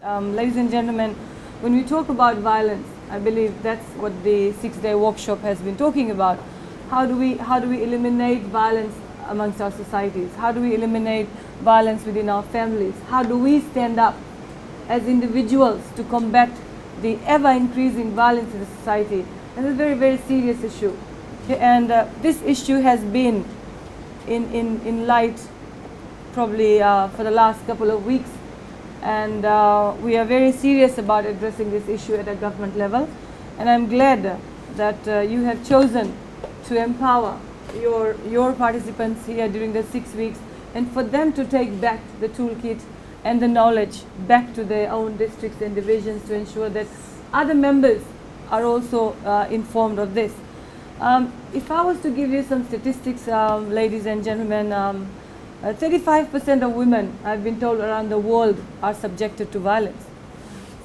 Ladies and gentlemen, when we talk about violence, I believe that's what the 6-day workshop has been talking about. How do we eliminate violence amongst our societies? How do we eliminate violence within our families? How do we stand up as individuals to combat the ever-increasing violence in the society? And it's a very, very serious issue. Okay, and this issue has been in light probably for the last couple of weeks. And we are very serious about addressing this issue at a government level. And I'm glad that you have chosen to empower your participants here during the 6 weeks, and for them to take back the toolkit and the knowledge back to their own districts and divisions to ensure that other members are also informed of this. If I was to give you some statistics, ladies and gentlemen, 35% of women, I've been told, around the world are subjected to violence.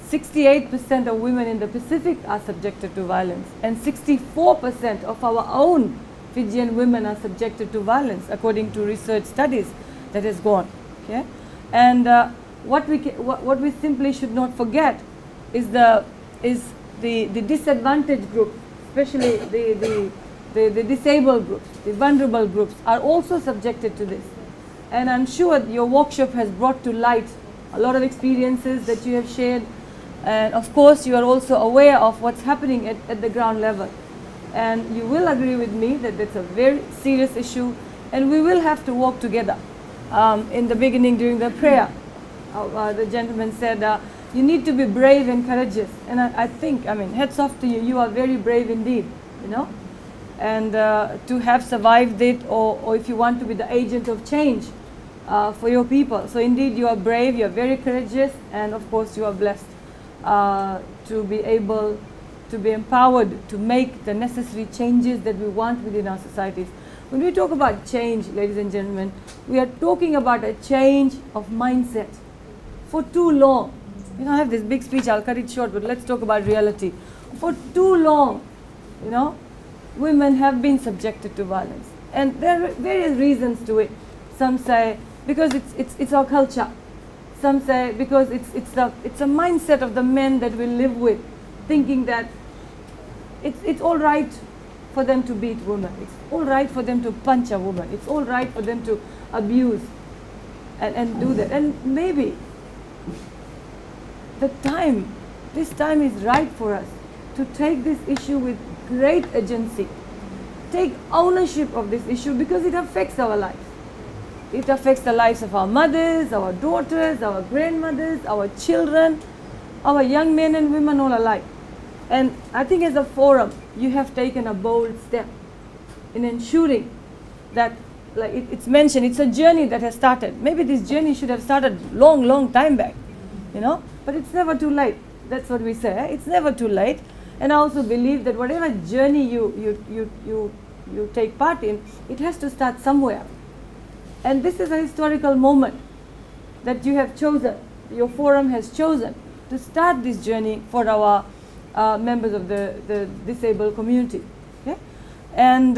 68% of women in the Pacific are subjected to violence, and 64% of our own Fijian women are subjected to violence, according to research studies that has gone. Okay? And what we simply should not forget is the disadvantaged group, especially the disabled groups, the vulnerable groups, are also subjected to this. And I'm sure your workshop has brought to light a lot of experiences that you have shared. And of course, you are also aware of what's happening at the ground level. And you will agree with me that it's a very serious issue, and we will have to work together. In the beginning, during the prayer, the gentleman said, you need to be brave and courageous. And I think, hats off to you. You are very brave indeed, you know. And to have survived it, or if you want to be the agent of change for your people. So indeed, you are brave, you are very courageous, and of course, you are blessed to be able to be empowered to make the necessary changes that we want within our societies. When we talk about change, ladies and gentlemen, we are talking about a change of mindset. For too long, you know, I have this big speech, I'll cut it short, but let's talk about reality. For too long, you know, women have been subjected to violence, and there are various reasons to it. Some say because it's our culture. Some say because it's a mindset of the men that we live with, thinking that it's all right for them to beat women. It's all right for them to punch a woman. It's all right for them to abuse and do that. And maybe this time is right for us to take this issue with great agency. Take ownership of this issue, because it affects our lives. It affects the lives of our mothers, our daughters, our grandmothers, our children, our young men and women all alike. And I think as a forum, you have taken a bold step in ensuring that, like it's mentioned, it's a journey that has started. Maybe this journey should have started long time back, you know, but it's never too late. That's what we say, it's never too late. And I also believe that whatever journey you take part in, it has to start somewhere. And this is a historical moment that you have chosen, your forum has chosen to start this journey for our members of the disabled community. Okay? And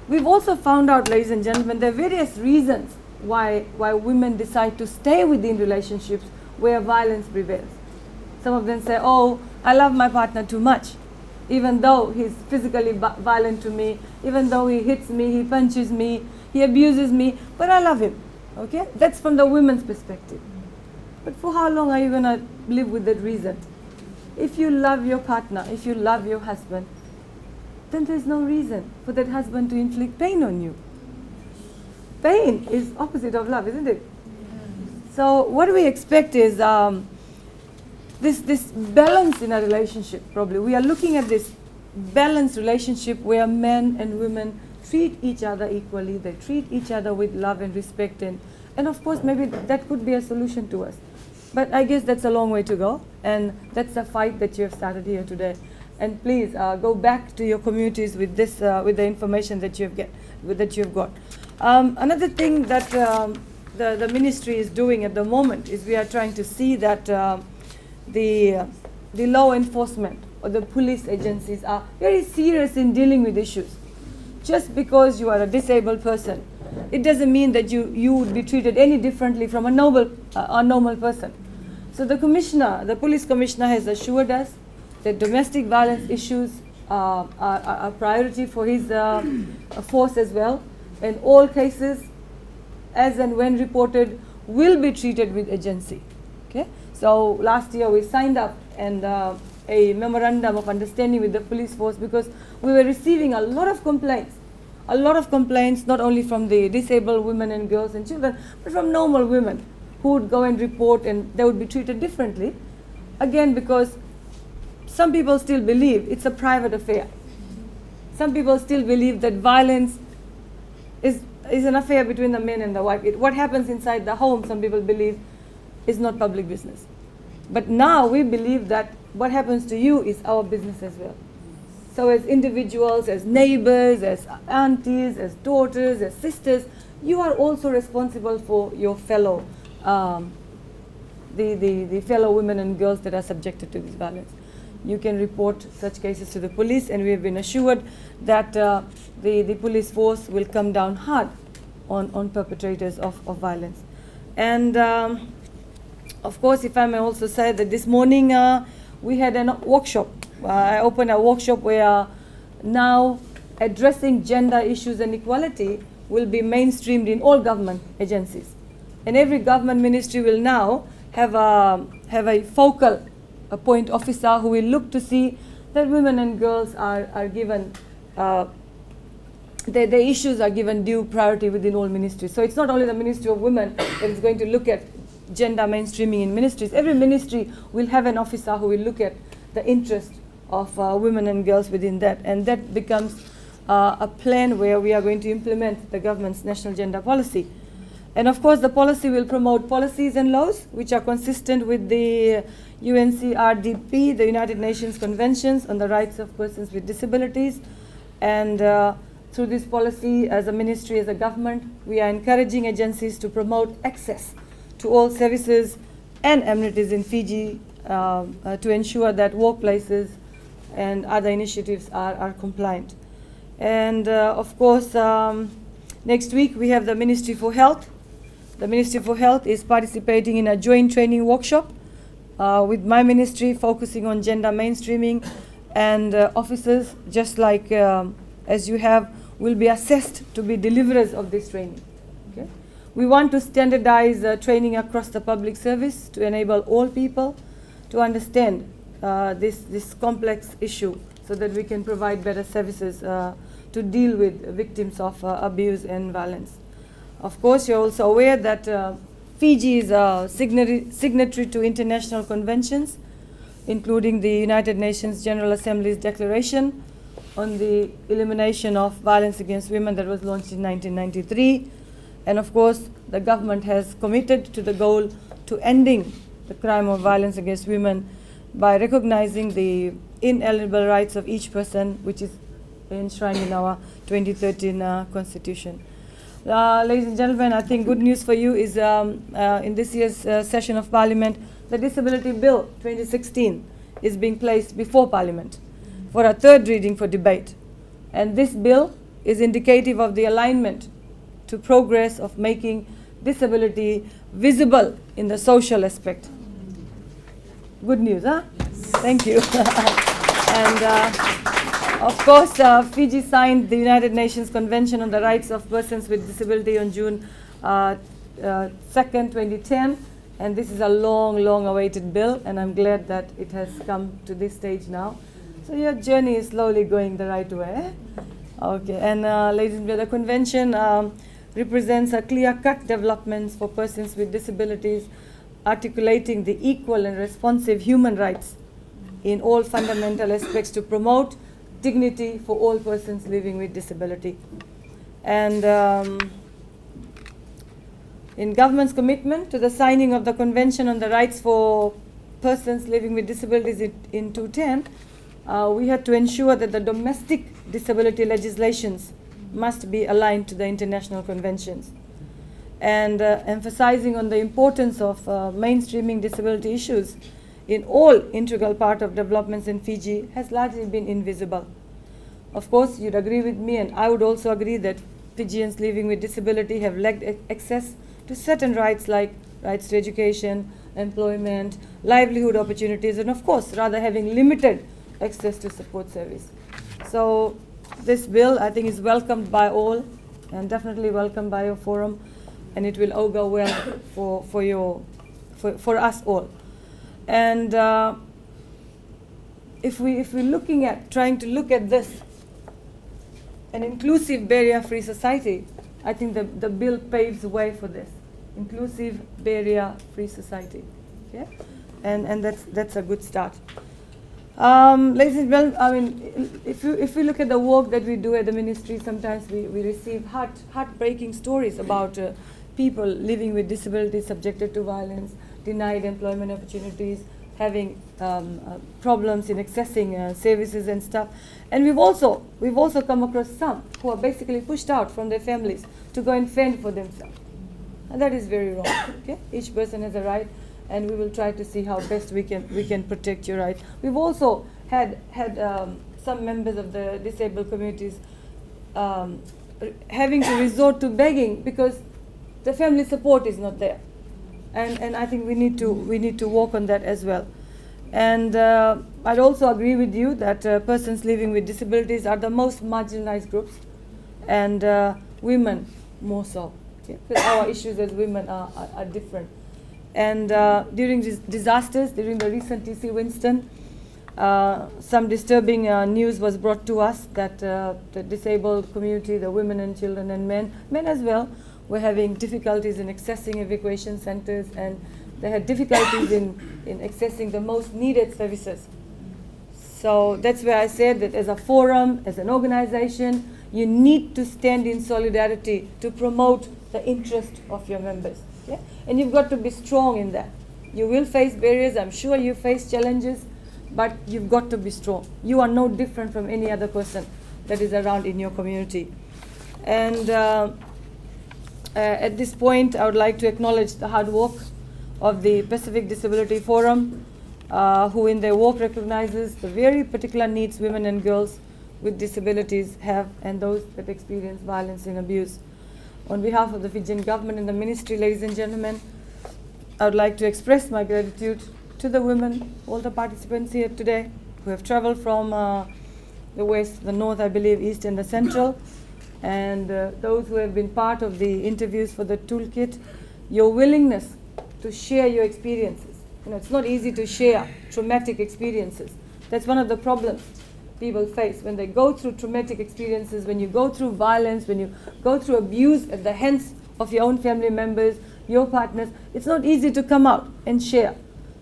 we've also found out, ladies and gentlemen, there are various reasons why women decide to stay within relationships where violence prevails. Some of them say, oh, I love my partner too much, even though he's physically violent to me, even though he hits me, he punches me, he abuses me, but I love him. Okay? That's from the women's perspective. But for how long are you going to live with that reason? If you love your partner, if you love your husband, then there's no reason for that husband to inflict pain on you. Pain is opposite of love, isn't it? So what we expect is this balance in a relationship, probably. We are looking at this balanced relationship where men and women treat each other equally, they treat each other with love and respect, and of course maybe that could be a solution to us. But I guess that's a long way to go, and that's a fight that you have started here today. And please go back to your communities with this, with the information that you have got. Another thing that the ministry is doing at the moment is we are trying to see that the law enforcement or the police agencies are very serious in dealing with issues. Just because you are a disabled person it doesn't mean that you would be treated any differently from a normal person. So the police commissioner has assured us that domestic violence issues are a priority for his force as well, and all cases, as and when reported, will be treated with urgency. Okay? So last year we signed up and a memorandum of understanding with the police force, because we were receiving a lot of complaints, not only from the disabled women and girls and children, but from normal women who would go and report, and they would be treated differently. Again, because some people still believe it's a private affair. Some people still believe that violence is an affair between the man and the wife. What happens inside the home, some people believe, is not public business. But now we believe that what happens to you is our business as well. So as individuals, as neighbors, as aunties, as daughters, as sisters, you are also responsible for your fellow, the fellow women and girls that are subjected to this violence. You can report such cases to the police, and we have been assured that the police force will come down hard on perpetrators of violence. And of course, if I may also say that this morning we had a workshop. I opened a workshop where now addressing gender issues and equality will be mainstreamed in all government agencies. And every government ministry will now have a focal point officer who will look to see that women and girls are given, the issues are given due priority within all ministries. So it's not only the Ministry of Women that is going to look at gender mainstreaming in ministries. Every ministry will have an officer who will look at the interest of women and girls within that. And that becomes a plan where we are going to implement the government's national gender policy. And of course, the policy will promote policies and laws which are consistent with the UNCRDP, the United Nations Conventions on the Rights of Persons with Disabilities. And through this policy, as a ministry, as a government, we are encouraging agencies to promote access to all services and amenities in Fiji to ensure that workplaces and other initiatives are compliant. And of course, next week we have the Ministry for Health. The Ministry for Health is participating in a joint training workshop with my ministry, focusing on gender mainstreaming, and officers, just like as you have, will be assessed to be deliverers of this training. Okay? We want to standardize training across the public service to enable all people to understand this complex issue, so that we can provide better services to deal with victims of abuse and violence. Of course, you're also aware that Fiji is a signatory to international conventions, including the United Nations General Assembly's Declaration on the Elimination of Violence Against Women that was launched in 1993. And of course, the government has committed to the goal to ending the crime of violence against women by recognizing the inalienable rights of each person, which is enshrined in our 2013 Constitution. Ladies and gentlemen, I think good news for you is in this year's session of Parliament, the Disability Bill 2016 is being placed before Parliament for a third reading for debate. And this bill is indicative of the alignment to progress of making disability visible in the social aspect. Good news, huh? Thank you. And of course, Fiji signed the United Nations Convention on the Rights of Persons with Disability on June 2nd, 2010. And this is a long, long awaited bill, and I'm glad that it has come to this stage now. So your journey is slowly going the right way. Okay, and ladies and gentlemen, the convention represents a clear-cut developments for persons with disabilities, articulating the equal and responsive human rights in all fundamental aspects to promote dignity for all persons living with disability. And in government's commitment to the signing of the Convention on the Rights for Persons Living with Disabilities in 2010, we had to ensure that the domestic disability legislations must be aligned to the international conventions. And emphasizing on the importance of mainstreaming disability issues in all integral part of developments in Fiji has largely been invisible. Of course, you'd agree with me, and I would also agree that Fijians living with disability have lacked access to certain rights like rights to education, employment, livelihood opportunities, and of course, rather having limited access to support service. So this bill, I think, is welcomed by all and definitely welcomed by your forum, and it will augur well for us all. And if we're trying to look at this, an inclusive barrier-free society, I think the bill paves the way for this. Inclusive barrier-free society. Okay? And that's a good start. Ladies and gentlemen, I mean, if we look at the work that we do at the ministry, sometimes we receive heartbreaking stories about people living with disabilities subjected to violence, denied employment opportunities, having problems in accessing services and stuff. And we've also come across some who are basically pushed out from their families to go and fend for themselves. And that is very wrong. Okay? Each person has a right, and we will try to see how best we can protect your rights. We've also had some members of the disabled communities having to resort to begging because the family support is not there, and I think we need to work on that as well. And I'd also agree with you that persons living with disabilities are the most marginalized groups, and women more so. Okay? Because our issues as women are different. And during these disasters, during the recent TC Winston, some disturbing news was brought to us that the disabled community, the women and children and men as well, were having difficulties in accessing evacuation centers, and they had difficulties in accessing the most needed services. So that's where I said that as a forum, as an organization, you need to stand in solidarity to promote the interest of your members. Yeah? And you've got to be strong in that. You will face barriers, I'm sure you face challenges, but you've got to be strong. You are no different from any other person that is around in your community. And at this point, I would like to acknowledge the hard work of the Pacific Disability Forum, who in their work recognizes the very particular needs women and girls with disabilities have and those that experience violence and abuse. On behalf of the Fijian government and the ministry, ladies and gentlemen, I would like to express my gratitude to the women, all the participants here today who have traveled from the west, the north, I believe, east and the central, and those who have been part of the interviews for the toolkit. Your willingness to share your experiences. You know, it's not easy to share traumatic experiences. That's one of the problems people face when they go through traumatic experiences, when you go through violence, when you go through abuse at the hands of your own family members, your partners. It's not easy to come out and share.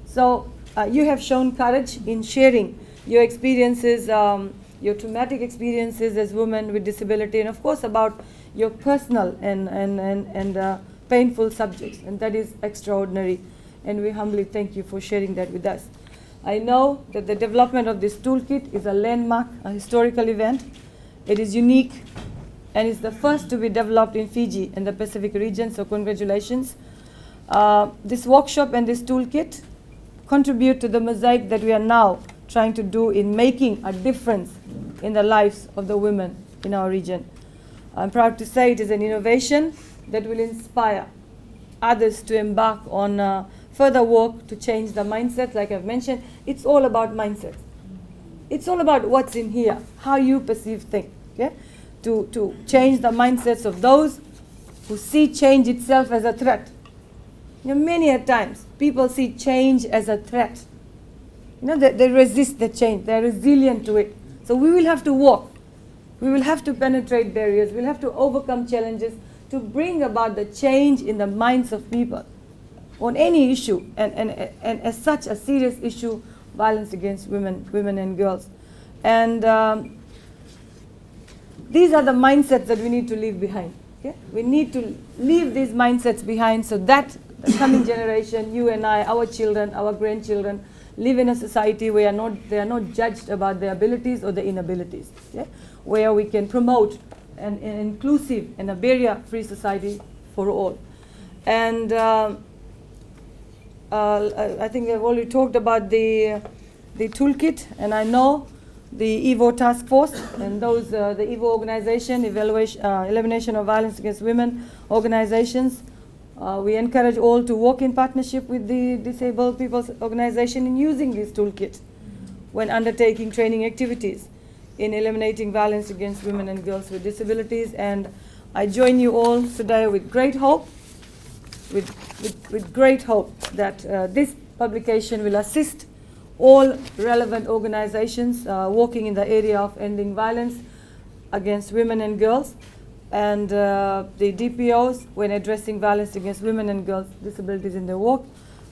So you have shown courage in sharing your experiences, your traumatic experiences as women with disability, and of course about your personal and painful subjects, and that is extraordinary, and we humbly thank you for sharing that with us. I know that the development of this toolkit is a landmark, a historical event. It is unique and is the first to be developed in Fiji and the Pacific region, so congratulations. This workshop and this toolkit contribute to the mosaic that we are now trying to do in making a difference in the lives of the women in our region. I'm proud to say it is an innovation that will inspire others to embark on further work to change the mindset. Like I've mentioned, it's all about mindset. It's all about what's in here, how you perceive things. Okay? To change the mindsets of those who see change itself as a threat. You know, many a times people see change as a threat. You know, they resist the change. They're resilient to it. So we will have to walk. We will have to penetrate barriers. We'll have to overcome challenges to bring about the change in the minds of people on any issue, and as such a serious issue, violence against women and girls. And these are the mindsets that we need to leave behind. Okay? We need to leave these mindsets behind so that the coming generation, you and I, our children, our grandchildren, live in a society where they are not judged about their abilities or their inabilities. Okay? Where we can promote an inclusive and a barrier-free society for all. And I think we've already talked about the toolkit, and I know the EVO task force, and those, the EVO organization, Elimination of Violence Against Women organizations. We encourage all to work in partnership with the Disabled People's Organization in using this toolkit when undertaking training activities in eliminating violence against women and girls with disabilities. And I join you all today with great hope, with great hope that this publication will assist all relevant organizations working in the area of ending violence against women and girls, and the DPOs when addressing violence against women and girls with disabilities in their work.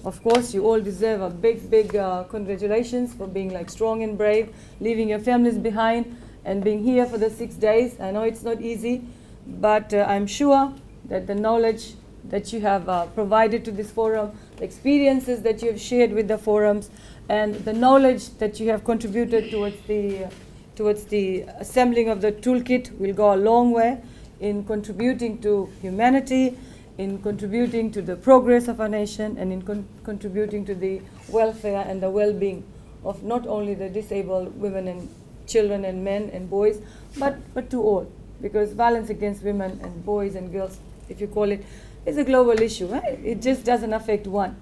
Of course, you all deserve a big congratulations for being like strong and brave, leaving your families behind and being here for the 6 days. I know it's not easy, but I'm sure that the knowledge that you have provided to this forum, the experiences that you have shared with the forums, and the knowledge that you have contributed towards the assembling of the toolkit will go a long way in contributing to humanity, in contributing to the progress of our nation, and in contributing to the welfare and the well-being of not only the disabled women and children and men and boys, but to all. Because violence against women and boys and girls, if you call it, is a global issue. Right? It just doesn't affect one.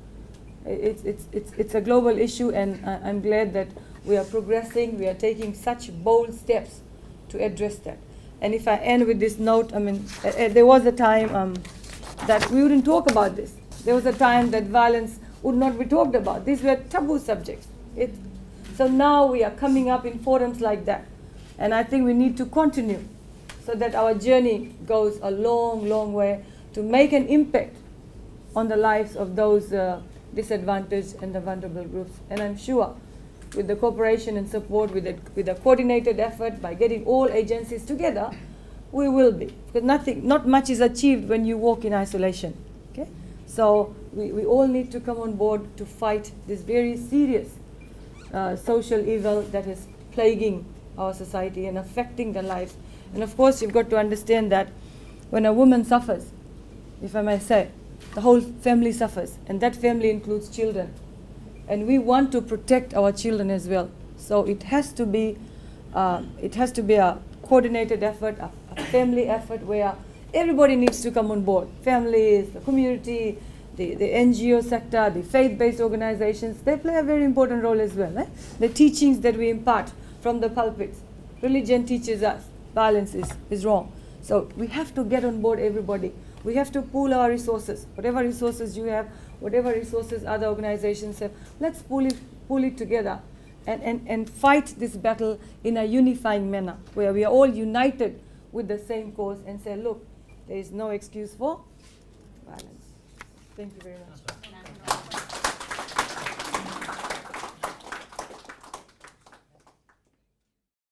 It's a global issue, and I'm glad that we are progressing. We are taking such bold steps to address that. And if I end with this note, I mean, there was a time that we wouldn't talk about this. There was a time that violence would not be talked about. These were taboo subjects. So now we are coming up in forums like that. And I think we need to continue so that our journey goes a long way to make an impact on the lives of those disadvantaged and the vulnerable groups. And I'm sure with the cooperation and support, with a coordinated effort by getting all agencies together, we will be. Because not much is achieved when you walk in isolation. Okay? So we all need to come on board to fight this very serious social evil that is plaguing our society and affecting the lives. And of course, you've got to understand that when a woman suffers, if I may say, the whole family suffers, and that family includes children. And we want to protect our children as well. So it has to be a coordinated effort, a family effort where everybody needs to come on board. Families, the community, the NGO sector, the faith-based organizations, they play a very important role as well. Eh? The teachings that we impart from the pulpits. Religion teaches us violence is wrong. So we have to get on board everybody. We have to pool our resources. Whatever resources you have, whatever resources other organizations have, let's pool it together and fight this battle in a unifying manner where we are all united with the same cause and say, look, there is no excuse for violence. Thank you very much.